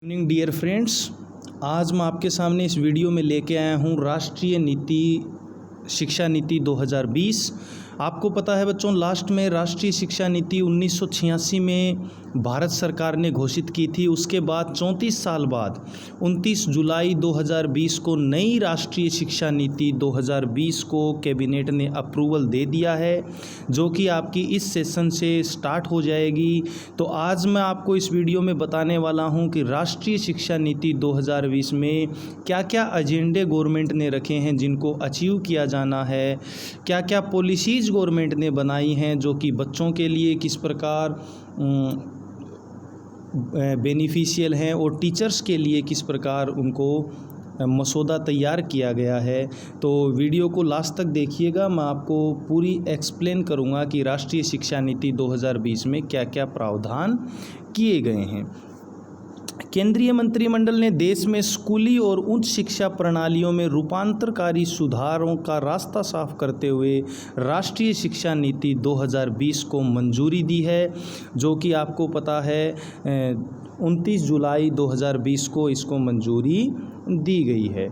Evening dear friends, आज मैं आपके सामने इस वीडियो में लेके आया हूँ राष्ट्रीय नीति शिक्षा नीति 2020। आपको पता है बच्चों, लास्ट में राष्ट्रीय शिक्षा नीति 1986 में भारत सरकार ने घोषित की थी। उसके बाद 34 साल बाद 29 जुलाई 2020 को नई राष्ट्रीय शिक्षा नीति 2020 को कैबिनेट ने अप्रूवल दे दिया है, जो कि आपकी इस सेशन से स्टार्ट हो जाएगी। तो आज मैं आपको इस वीडियो में बताने वाला हूं कि राष्ट्रीय शिक्षा नीति 2020 में क्या क्या एजेंडे गवर्नमेंट ने रखे हैं जिनको अचीव किया जाना है, क्या क्या पॉलिसीज़ गवर्नमेंट ने बनाई हैं जो कि बच्चों के लिए किस प्रकार बेनिफिशियल हैं और टीचर्स के लिए किस प्रकार उनको मसौदा तैयार किया गया है। तो वीडियो को लास्ट तक देखिएगा, मैं आपको पूरी एक्सप्लेन करूंगा कि राष्ट्रीय शिक्षा नीति 2020 में क्या क्या प्रावधान किए गए हैं। केंद्रीय मंत्रिमंडल ने देश में स्कूली और उच्च शिक्षा प्रणालियों में रूपांतरकारी सुधारों का रास्ता साफ करते हुए राष्ट्रीय शिक्षा नीति 2020 को मंजूरी दी है, जो कि आपको पता है 29 जुलाई 2020 को इसको मंजूरी दी गई है।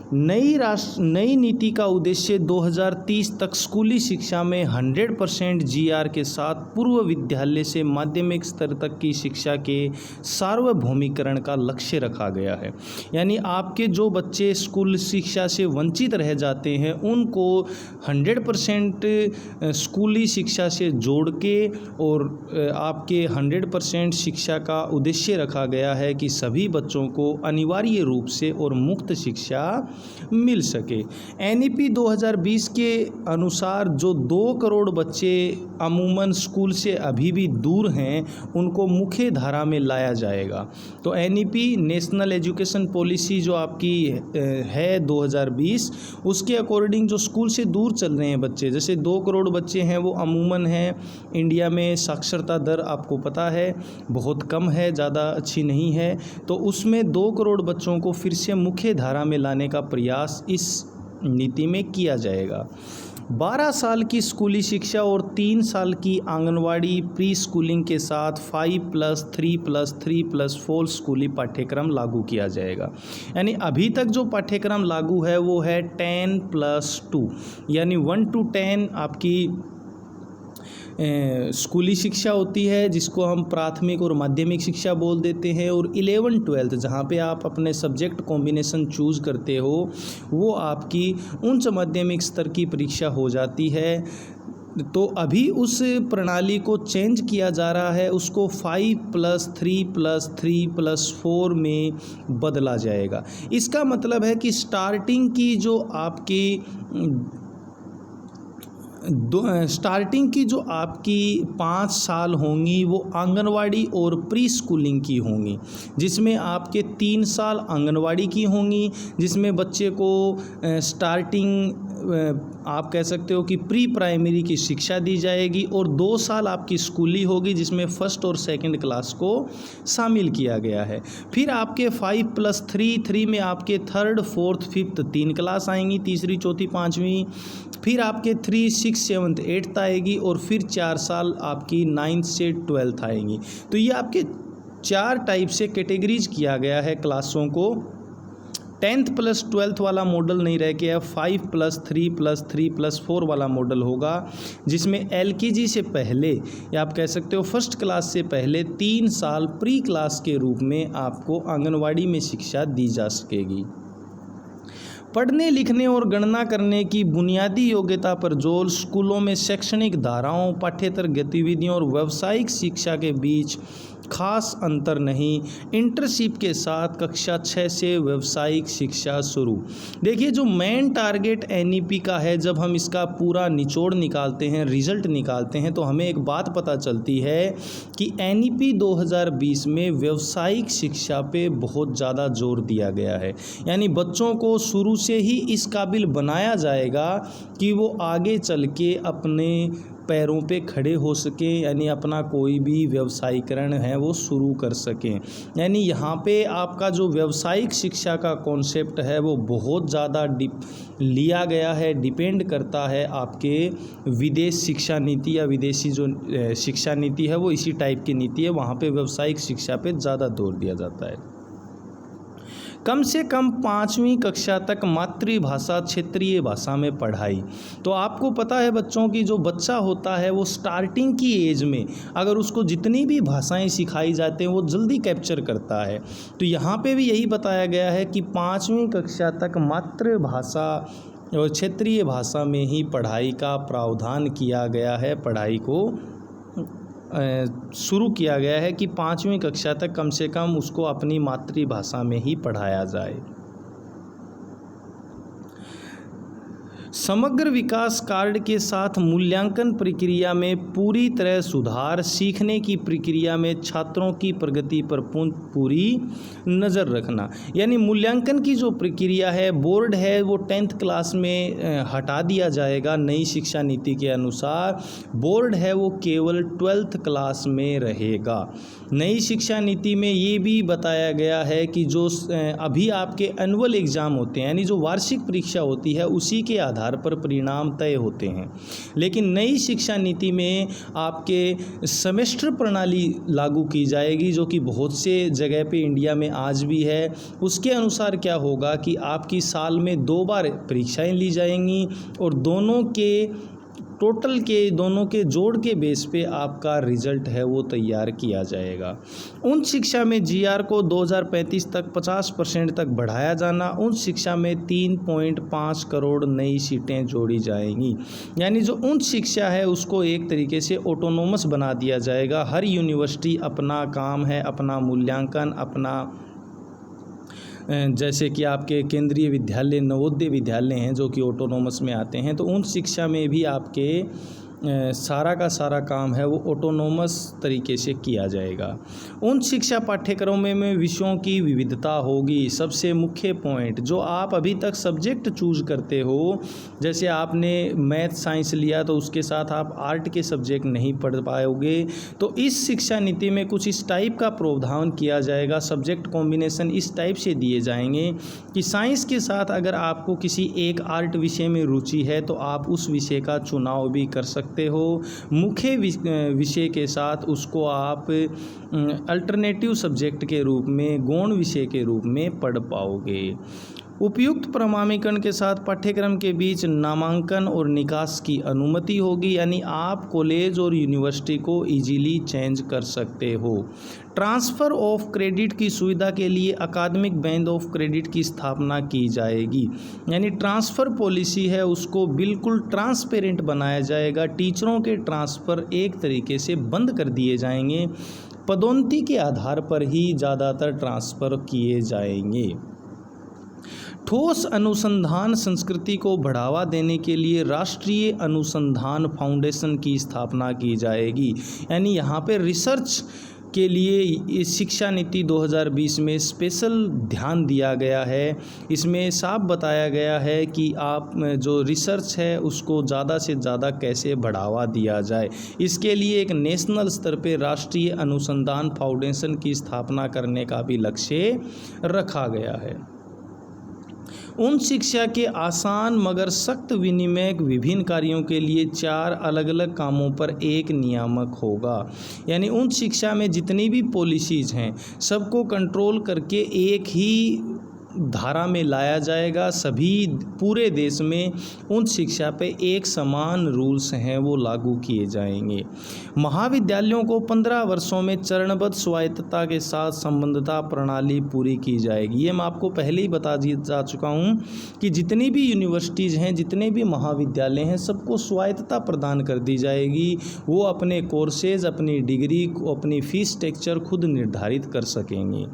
नई नीति का उद्देश्य 2030 तक स्कूली शिक्षा में 100% जीआर के साथ पूर्व विद्यालय से माध्यमिक स्तर तक की शिक्षा के सार्वभौमिकरण का लक्ष्य रखा गया है। यानी आपके जो बच्चे स्कूल शिक्षा से वंचित रह जाते हैं उनको 100% स्कूली शिक्षा से जोड़ के और आपके 100% शिक्षा का उद्देश्य रखा गया है कि सभी बच्चों को अनिवार्य रूप से और मुफ्त शिक्षा मिल सके। एनईपी 2020 के अनुसार जो 2 करोड़ बच्चे अमूमन स्कूल से अभी भी दूर हैं उनको मुख्य धारा में लाया जाएगा। तो एनईपी नेशनल एजुकेशन पॉलिसी जो आपकी है 2020, उसके अकॉर्डिंग जो स्कूल से दूर चल रहे हैं बच्चे, जैसे 2 करोड़ बच्चे हैं वो अमूमन हैं। इंडिया में साक्षरता दर आपको पता है बहुत कम है, ज़्यादा अच्छी नहीं है। तो उसमें 2 करोड़ बच्चों को फिर से मुख्य धारा में लाने का प्रयास इस नीति में किया जाएगा। 12 साल की स्कूली शिक्षा और 3 साल की आंगनवाड़ी प्री स्कूलिंग के साथ 5+3+3+4 स्कूली पाठ्यक्रम लागू किया जाएगा। यानी अभी तक जो पाठ्यक्रम लागू है वो है 10+2, यानी 1 to 10 आपकी स्कूली शिक्षा होती है, जिसको हम प्राथमिक और माध्यमिक शिक्षा बोल देते हैं, और 11-12 जहाँ पे आप अपने सब्जेक्ट कॉम्बिनेशन चूज़ करते हो वो आपकी उच्च माध्यमिक स्तर की परीक्षा हो जाती है। तो अभी उस प्रणाली को चेंज किया जा रहा है, उसको 5+3+3+4 में बदला जाएगा। इसका मतलब है कि स्टार्टिंग की जो आपकी 5 साल होंगी वो आंगनवाड़ी और प्री स्कूलिंग की होंगी, जिसमें आपके 3 साल आंगनवाड़ी की होंगी, जिसमें बच्चे को स्टार्टिंग आप कह सकते हो कि प्री प्राइमरी की शिक्षा दी जाएगी, और 2 साल आपकी स्कूली होगी जिसमें फर्स्ट और सेकंड क्लास को शामिल किया गया है। फिर आपके 5+3 में आपके 3rd 4th 5th 3 क्लास आएंगी, तीसरी चौथी पाँचवीं। फिर आपके 3 6 7 8th आएगी, और फिर 4 साल आपकी 9th से 12th आएंगी। तो ये आपके 4 टाइप से कैटेगरीज किया गया है क्लासों को। 10th + 12th वाला मॉडल नहीं रह गया, 5+3+3+4 वाला मॉडल होगा, जिसमें एलकेजी से पहले या आप कह सकते हो फर्स्ट क्लास से पहले 3 साल प्री क्लास के रूप में आपको आंगनवाड़ी में शिक्षा दी जा सकेगी। पढ़ने लिखने और गणना करने की बुनियादी योग्यता पर जोर, स्कूलों में शैक्षणिक धाराओं, पाठ्येतर गतिविधियों और व्यावसायिक शिक्षा के बीच खास अंतर नहीं, इंटर्नशिप के साथ कक्षा 6 से व्यावसायिक शिक्षा शुरू। देखिए, जो मेन टारगेट एनईपी का है, जब हम इसका पूरा निचोड़ निकालते हैं, रिजल्ट निकालते हैं, तो हमें एक बात पता चलती है कि एनईपी 2020 में व्यावसायिक शिक्षा पे बहुत ज़्यादा जोर दिया गया है। यानी बच्चों को शुरू से ही इस काबिल बनाया जाएगा कि वो आगे चल के अपने पैरों पे खड़े हो सकें, यानी अपना कोई भी व्यवसायीकरण है वो शुरू कर सकें। यानी यहाँ पे आपका जो व्यावसायिक शिक्षा का कॉन्सेप्ट है वो बहुत ज़्यादा लिया गया है, डिपेंड करता है आपके विदेश शिक्षा नीति या विदेशी जो शिक्षा नीति है वो इसी टाइप की नीति है, वहाँ पे व्यावसायिक शिक्षा पे ज़्यादा जोर दिया जाता है। कम से कम 5वीं कक्षा तक मातृभाषा क्षेत्रीय भाषा में पढ़ाई। तो आपको पता है बच्चों की जो बच्चा होता है वो स्टार्टिंग की एज में अगर उसको जितनी भी भाषाएं सिखाई जाती हैं वो जल्दी कैप्चर करता है। तो यहाँ पे भी यही बताया गया है कि 5वीं कक्षा तक मातृभाषा और क्षेत्रीय भाषा में ही पढ़ाई का प्रावधान किया गया है, पढ़ाई को शुरू किया गया है कि 5वीं कक्षा तक कम से कम उसको अपनी मातृभाषा में ही पढ़ाया जाए। समग्र विकास कार्ड के साथ मूल्यांकन प्रक्रिया में पूरी तरह सुधार, सीखने की प्रक्रिया में छात्रों की प्रगति पर पूरी नज़र रखना। यानी मूल्यांकन की जो प्रक्रिया है, बोर्ड है वो 10th क्लास में हटा दिया जाएगा। नई शिक्षा नीति के अनुसार बोर्ड है वो केवल 12th क्लास में रहेगा। नई शिक्षा नीति में ये भी बताया गया है कि जो अभी आपके एनुअल एग्ज़ाम होते हैं, यानी जो वार्षिक परीक्षा होती है, उसी के आधार पर परिणाम तय होते हैं। लेकिन नई शिक्षा नीति में आपके सेमेस्टर प्रणाली लागू की जाएगी, जो कि बहुत से जगह पे इंडिया में आज भी है। उसके अनुसार क्या होगा कि आपकी साल में 2 बार परीक्षाएं ली जाएंगी और दोनों के जोड़ के बेस पे आपका रिजल्ट है वो तैयार किया जाएगा। उच्च शिक्षा में जीआर को 2035 तक 50% तक बढ़ाया जाना। उच्च शिक्षा में 3.5 करोड़ नई सीटें जोड़ी जाएंगी। यानी जो उच्च शिक्षा है उसको एक तरीके से ऑटोनोमस बना दिया जाएगा। हर यूनिवर्सिटी अपना काम है, अपना मूल्यांकन, अपना जैसे कि आपके केंद्रीय विद्यालय, नवोदय विद्यालय हैं जो कि ऑटोनोमस में आते हैं, तो उच्च शिक्षा में भी आपके सारा का सारा काम है वो ऑटोनोमस तरीके से किया जाएगा। उच्च शिक्षा पाठ्यक्रमों में विषयों की विविधता होगी। सबसे मुख्य पॉइंट, जो आप अभी तक सब्जेक्ट चूज करते हो, जैसे आपने मैथ साइंस लिया तो उसके साथ आप आर्ट के सब्जेक्ट नहीं पढ़ पाओगे, तो इस शिक्षा नीति में कुछ इस टाइप का प्रावधान किया जाएगा। सब्जेक्ट कॉम्बिनेशन इस टाइप से दिए जाएंगे कि साइंस के साथ अगर आपको किसी एक आर्ट विषय में रुचि है तो आप उस विषय का चुनाव भी कर सकते हो। मुख्य विषय के साथ उसको आप अल्टरनेटिव सब्जेक्ट के रूप में, गौण विषय के रूप में पढ़ पाओगे। उपयुक्त प्रमाणीकरण के साथ पाठ्यक्रम के बीच नामांकन और निकास की अनुमति होगी। यानी आप कॉलेज और यूनिवर्सिटी को इजीली चेंज कर सकते हो। ट्रांसफ़र ऑफ क्रेडिट की सुविधा के लिए अकादमिक बैंड ऑफ क्रेडिट की स्थापना की जाएगी। यानी ट्रांसफ़र पॉलिसी है उसको बिल्कुल ट्रांसपेरेंट बनाया जाएगा। टीचरों के ट्रांसफ़र एक तरीके से बंद कर दिए जाएंगे। पदोन्नति के आधार पर ही ज़्यादातर ट्रांसफ़र किए जाएंगे। ठोस अनुसंधान संस्कृति को बढ़ावा देने के लिए राष्ट्रीय अनुसंधान फाउंडेशन की स्थापना की जाएगी। यानी यहाँ पे रिसर्च के लिए इस शिक्षा नीति 2020 में स्पेशल ध्यान दिया गया है। इसमें साफ बताया गया है कि आप जो रिसर्च है उसको ज़्यादा से ज़्यादा कैसे बढ़ावा दिया जाए। इसके लिए एक नेशनल स्तर पे राष्ट्रीय अनुसंधान फाउंडेशन की स्थापना करने का भी लक्ष्य रखा गया है। उच्च शिक्षा के आसान मगर सख्त विनिमय विभिन्न कार्यों के लिए 4 अलग अलग कामों पर एक नियामक होगा। यानी उच्च शिक्षा में जितनी भी पॉलिसीज़ हैं सबको कंट्रोल करके एक ही धारा में लाया जाएगा। सभी पूरे देश में उच्च शिक्षा पे एक समान रूल्स हैं वो लागू किए जाएंगे। महाविद्यालयों को 15 वर्षों में चरणबद्ध स्वायत्तता के साथ संबद्धता प्रणाली पूरी की जाएगी। ये मैं आपको पहले ही बता जा चुका हूँ कि जितनी भी यूनिवर्सिटीज़ हैं, जितने भी महाविद्यालय हैं, सबको स्वायत्तता प्रदान कर दी जाएगी। वो अपने कोर्सेज, अपनी डिग्री, अपनी फीस स्ट्रक्चर खुद निर्धारित कर सकेंगे।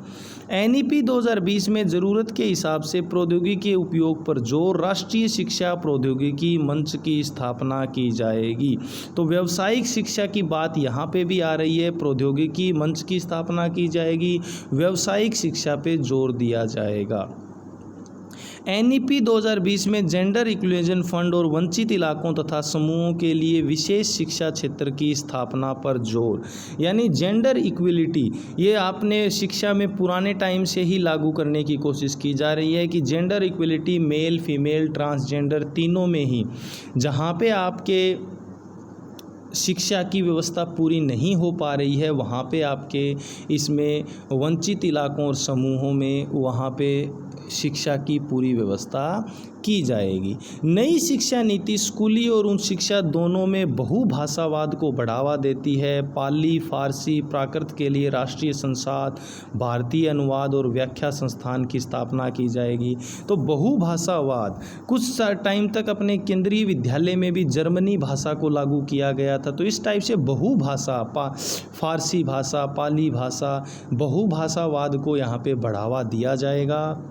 NEP 2020 में ज़रूरत के हिसाब से प्रौद्योगिकी के उपयोग पर जोर, राष्ट्रीय शिक्षा प्रौद्योगिकी मंच की स्थापना की जाएगी। तो व्यावसायिक शिक्षा की बात यहाँ पे भी आ रही है। प्रौद्योगिकी मंच की स्थापना की जाएगी, व्यावसायिक शिक्षा पे जोर दिया जाएगा। NEP 2020 में जेंडर इक्विलिब्रियम फंड और वंचित इलाकों तथा समूहों के लिए विशेष शिक्षा क्षेत्र की स्थापना पर जोर। यानी जेंडर इक्विलिटी ये आपने शिक्षा में पुराने टाइम से ही लागू करने की कोशिश की जा रही है कि gender equality male, female, transgender तीनों में ही जहाँ पे आपके शिक्षा की व्यवस्था पूरी नहीं हो पा रही है वहाँ पे आपके इसमें वंचित इलाकों और समूहों में वहाँ पे शिक्षा की पूरी व्यवस्था की जाएगी। नई शिक्षा नीति स्कूली और उच्च शिक्षा दोनों में बहुभाषावाद को बढ़ावा देती है। पाली, फारसी, प्राकृत के लिए राष्ट्रीय संस्थान, भारतीय अनुवाद और व्याख्या संस्थान की स्थापना की जाएगी। तो बहुभाषावाद कुछ टाइम तक अपने केंद्रीय विद्यालय में भी जर्मनी भाषा को लागू किया गया था। तो इस टाइप से बहुभाषा, फारसी भाषा, पाली भाषा, बहुभाषावाद को यहाँ पे बढ़ावा दिया जाएगा।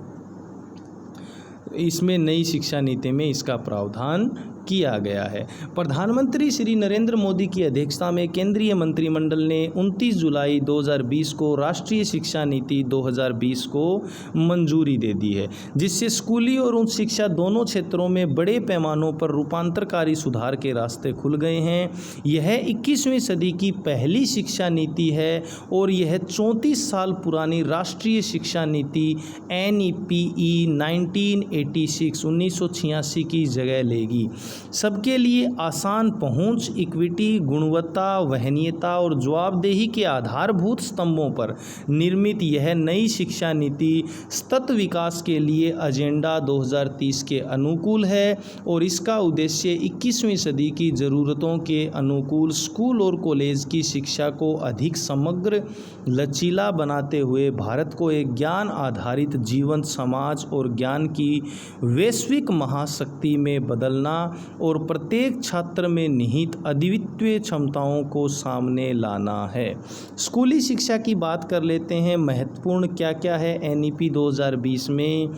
इसमें नई शिक्षा नीति में इसका प्रावधान किया गया है। प्रधानमंत्री श्री नरेंद्र मोदी की अध्यक्षता में केंद्रीय मंत्रिमंडल ने 29 जुलाई 2020 को राष्ट्रीय शिक्षा नीति 2020 को मंजूरी दे दी है, जिससे स्कूली और उच्च शिक्षा दोनों क्षेत्रों में बड़े पैमानों पर रूपांतरकारी सुधार के रास्ते खुल गए हैं। यह 21वीं सदी की पहली शिक्षा नीति है और यह 34 साल पुरानी राष्ट्रीय शिक्षा नीति NEP-E 1986 की जगह लेगी। सबके लिए आसान पहुंच, इक्विटी, गुणवत्ता, वहनीयता और जवाबदेही के आधारभूत स्तंभों पर निर्मित यह नई शिक्षा नीति सतत विकास के लिए एजेंडा 2030 के अनुकूल है और इसका उद्देश्य 21वीं सदी की ज़रूरतों के अनुकूल स्कूल और कॉलेज की शिक्षा को अधिक समग्र, लचीला बनाते हुए भारत को एक ज्ञान आधारित जीवंत समाज और ज्ञान की वैश्विक महाशक्ति में बदलना और प्रत्येक छात्र में निहित अद्वितीय क्षमताओं को सामने लाना है। स्कूली शिक्षा की बात कर लेते हैं। महत्वपूर्ण क्या क्या है NEP 2020 में।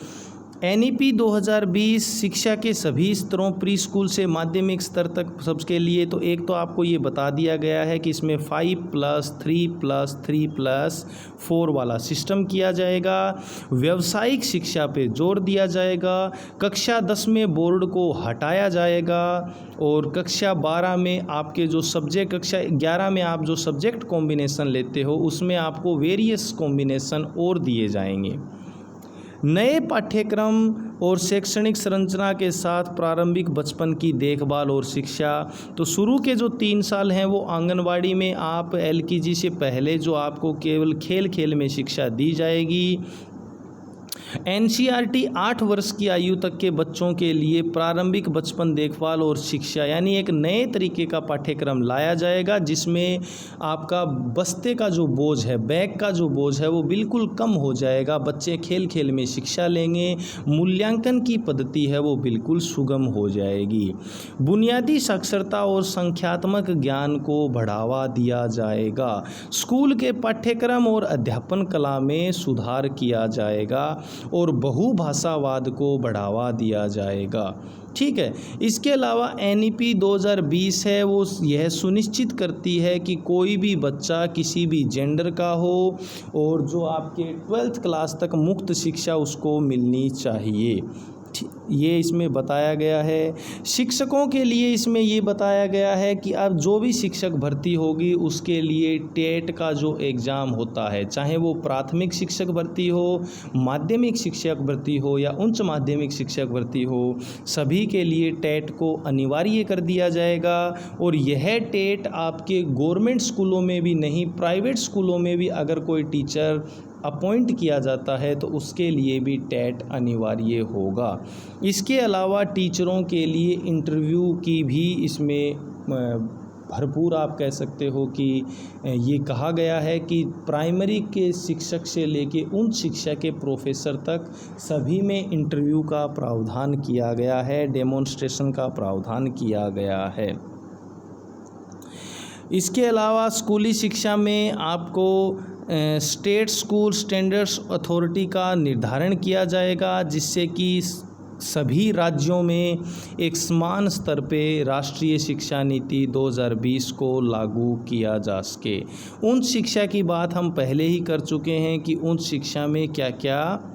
NEP 2020 शिक्षा के सभी स्तरों, प्री स्कूल से माध्यमिक स्तर तक सबके लिए। तो एक तो आपको ये बता दिया गया है कि इसमें 5+3+3+4 वाला सिस्टम किया जाएगा। व्यावसायिक शिक्षा पे जोर दिया जाएगा। कक्षा 10 में बोर्ड को हटाया जाएगा और कक्षा 12 में आपके जो सब्जेक्ट, कक्षा 11 में आप जो सब्जेक्ट कॉम्बिनेशन लेते हो उसमें आपको वेरियस कॉम्बिनेशन और दिए जाएंगे। नए पाठ्यक्रम और शैक्षणिक संरचना के साथ प्रारंभिक बचपन की देखभाल और शिक्षा। तो शुरू के जो 3 साल हैं वो आंगनवाड़ी में आप LKG से पहले जो आपको केवल खेल खेल में शिक्षा दी जाएगी। NCERT 8 वर्ष की आयु तक के बच्चों के लिए प्रारंभिक बचपन देखभाल और शिक्षा यानी एक नए तरीके का पाठ्यक्रम लाया जाएगा, जिसमें आपका बस्ते का जो बोझ है, बैग का जो बोझ है वो बिल्कुल कम हो जाएगा। बच्चे खेल खेल में शिक्षा लेंगे। मूल्यांकन की पद्धति है वो बिल्कुल सुगम हो जाएगी। बुनियादी साक्षरता और संख्यात्मक ज्ञान को बढ़ावा दिया जाएगा। स्कूल के पाठ्यक्रम और अध्यापन कला में सुधार किया जाएगा और बहुभाषावाद को बढ़ावा दिया जाएगा। ठीक है। इसके अलावा NEP 2020 है वो यह सुनिश्चित करती है कि कोई भी बच्चा किसी भी जेंडर का हो और जो आपके 12th क्लास तक मुफ्त शिक्षा उसको मिलनी चाहिए। ये इसमें बताया गया है। शिक्षकों के लिए इसमें ये बताया गया है कि अब जो भी शिक्षक भर्ती होगी उसके लिए टेट का जो एग्ज़ाम होता है, चाहे वो प्राथमिक शिक्षक भर्ती हो, माध्यमिक शिक्षक भर्ती हो या उच्च माध्यमिक शिक्षक भर्ती हो, सभी के लिए टेट को अनिवार्य कर दिया जाएगा। और यह टेट आपके गवर्नमेंट स्कूलों में भी नहीं, प्राइवेट स्कूलों में भी अगर कोई टीचर अपॉइंट किया जाता है तो उसके लिए भी टेट अनिवार्य होगा। इसके अलावा टीचरों के लिए इंटरव्यू की भी इसमें भरपूर आप कह सकते हो कि ये कहा गया है कि प्राइमरी के शिक्षक से लेके उच्च शिक्षा के प्रोफेसर तक सभी में इंटरव्यू का प्रावधान किया गया है, डेमोन्स्ट्रेशन का प्रावधान किया गया है। इसके अलावा स्कूली शिक्षा में आपको स्टेट स्कूल स्टैंडर्ड्स अथॉरिटी का निर्धारण किया जाएगा, जिससे कि सभी राज्यों में एक समान स्तर पे राष्ट्रीय शिक्षा नीति 2020 को लागू किया जा सके। उच्च शिक्षा की बात हम पहले ही कर चुके हैं कि उच्च शिक्षा में क्या क्या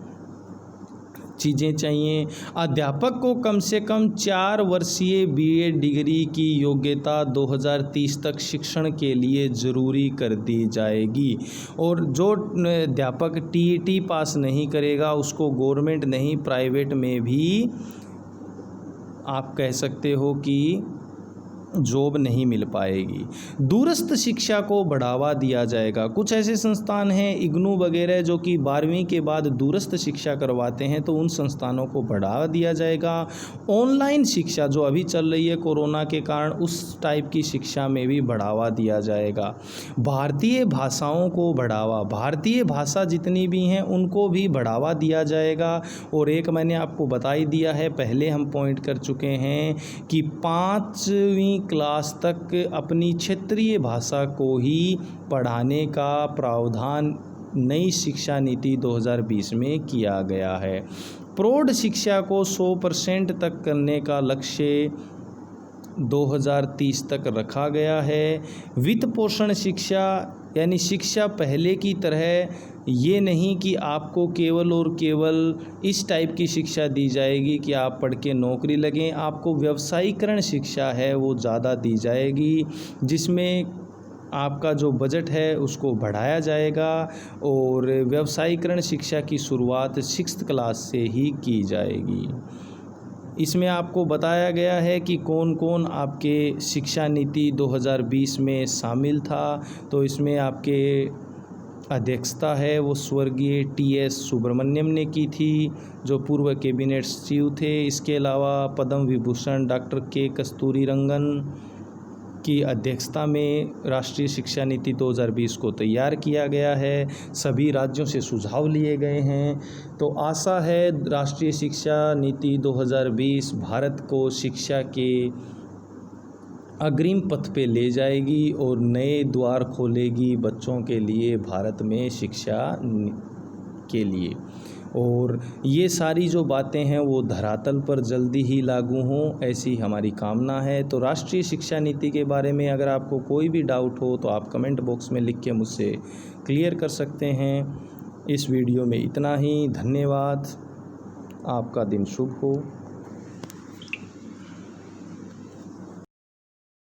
चीज़ें चाहिए। अध्यापक को कम से कम 4 वर्षीय BA डिग्री की योग्यता 2030 तक शिक्षण के लिए ज़रूरी कर दी जाएगी। और जो अध्यापक TET पास नहीं करेगा उसको गवर्नमेंट नहीं प्राइवेट में भी आप कह सकते हो कि जॉब नहीं मिल पाएगी। दूरस्थ शिक्षा को बढ़ावा दिया जाएगा। कुछ ऐसे संस्थान हैं इग्नू वगैरह जो कि 12वीं के बाद दूरस्थ शिक्षा करवाते हैं, तो उन संस्थानों को बढ़ावा दिया जाएगा। ऑनलाइन शिक्षा जो अभी चल रही है कोरोना के कारण, उस टाइप की शिक्षा में भी बढ़ावा दिया जाएगा। भारतीय भाषाओं को बढ़ावा, भारतीय भाषा जितनी भी हैं उनको भी बढ़ावा दिया जाएगा। और एक मैंने आपको बता ही दिया है, पहले हम पॉइंट कर चुके हैं कि 5वीं क्लास तक अपनी क्षेत्रीय भाषा को ही पढ़ाने का प्रावधान नई शिक्षा नीति 2020 में किया गया है। प्रौढ़ शिक्षा को 100% तक करने का लक्ष्य 2030 तक रखा गया है। वित्त पोषण शिक्षा यानी शिक्षा पहले की तरह ये नहीं कि आपको केवल और केवल इस टाइप की शिक्षा दी जाएगी कि आप पढ़ के नौकरी लगें। आपको व्यावसायीकरण शिक्षा है वो ज़्यादा दी जाएगी, जिसमें आपका जो बजट है उसको बढ़ाया जाएगा। और व्यावसायीकरण शिक्षा की शुरुआत 6th क्लास से ही की जाएगी। इसमें आपको बताया गया है कि कौन कौन आपके शिक्षा नीति 2020 में शामिल था। तो इसमें आपके अध्यक्षता है वो स्वर्गीय TS सुब्रमण्यम ने की थी, जो पूर्व कैबिनेट सचिव थे। इसके अलावा पद्म विभूषण डॉक्टर K कस्तूरीरंगन की अध्यक्षता में राष्ट्रीय शिक्षा नीति 2020 को तैयार किया गया है। सभी राज्यों से सुझाव लिए गए हैं। तो आशा है राष्ट्रीय शिक्षा नीति 2020 भारत को शिक्षा के अग्रिम पथ पे ले जाएगी और नए द्वार खोलेगी बच्चों के लिए भारत में शिक्षा के लिए। और ये सारी जो बातें हैं वो धरातल पर जल्दी ही लागू हों, ऐसी हमारी कामना है। तो राष्ट्रीय शिक्षा नीति के बारे में अगर आपको कोई भी डाउट हो तो आप कमेंट बॉक्स में लिख के मुझसे क्लियर कर सकते हैं। इस वीडियो में इतना ही। धन्यवाद। आपका दिन शुभ हो।